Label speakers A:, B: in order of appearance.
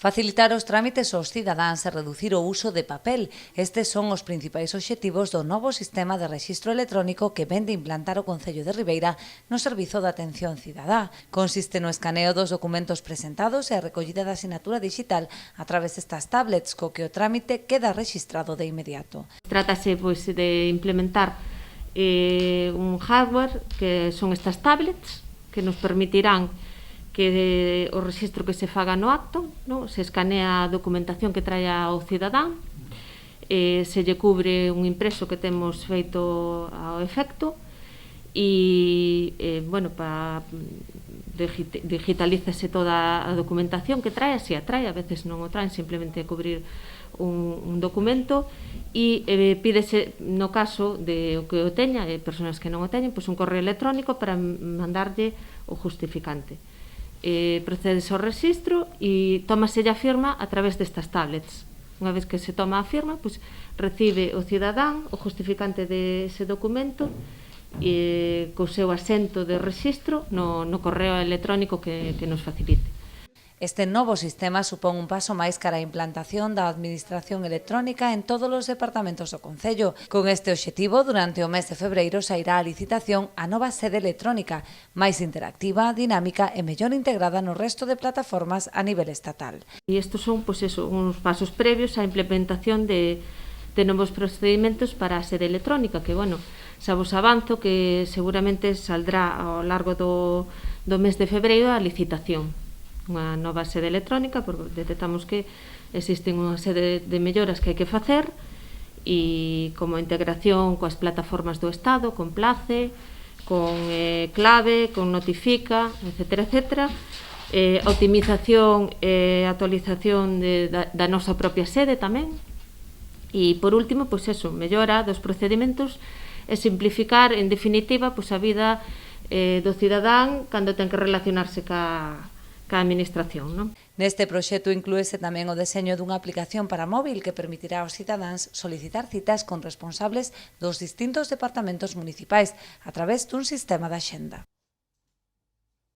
A: Facilitar os trámites aos cidadáns e reducir o uso de papel. Estes son os principais obxectivos do novo sistema de rexistro electrónico que vén de implantar o Concello de Ribeira no Servizo de Atención Cidadá. Consiste no escaneo dos documentos presentados e a recollida da sinatura digital a través destas tablets, co que o trámite queda rexistrado de inmediato.
B: Trátase de implementar un hardware que son estas tablets que nos permitirán que o rexistro que se faga no acto, se escanea a documentación que traia o cidadán, se lle cubre un impreso que temos feito ao efecto e, digitalízase toda a documentación que trae, se a trae, a veces non o traen, simplemente cubrir un documento e pídese, no caso de o que o teña, persoas que non o teñen, un correo electrónico para mandarlle o justificante. Procedese ao rexistro e tómase a firma a través destas tablets. Unha vez que se toma a firma, recibe o cidadán o justificante dese documento e co seu asento de rexistro no correo electrónico que nos facilite.
A: Este novo sistema supón un paso máis cara a implantación da administración electrónica en todos os departamentos do Concello. Con este obxectivo, durante o mes de febreiro sairá a licitación a nova sede electrónica, máis interactiva, dinámica e mellor integrada no resto de plataformas a nivel estatal.
B: E estes son uns pasos previos á implementación de novos procedimentos para a sede electrónica, que, xa vos avanzo que seguramente saldrá ao largo do mes de febreiro a licitación. Unha nova sede electrónica, porque detectamos que existen unha sede de melloras que hai que facer e como integración coas plataformas do Estado, con Place, con Clave, con Notifica, etcétera, optimización e actualización da nosa propia sede tamén e por último, mellora dos procedimentos e simplificar en definitiva a vida do cidadán cando ten que relacionarse ca administración.
A: Neste proxecto inclúese tamén o deseño dunha aplicación para móvil que permitirá aos cidadáns solicitar citas con responsables dos distintos departamentos municipais a través dun sistema de axenda.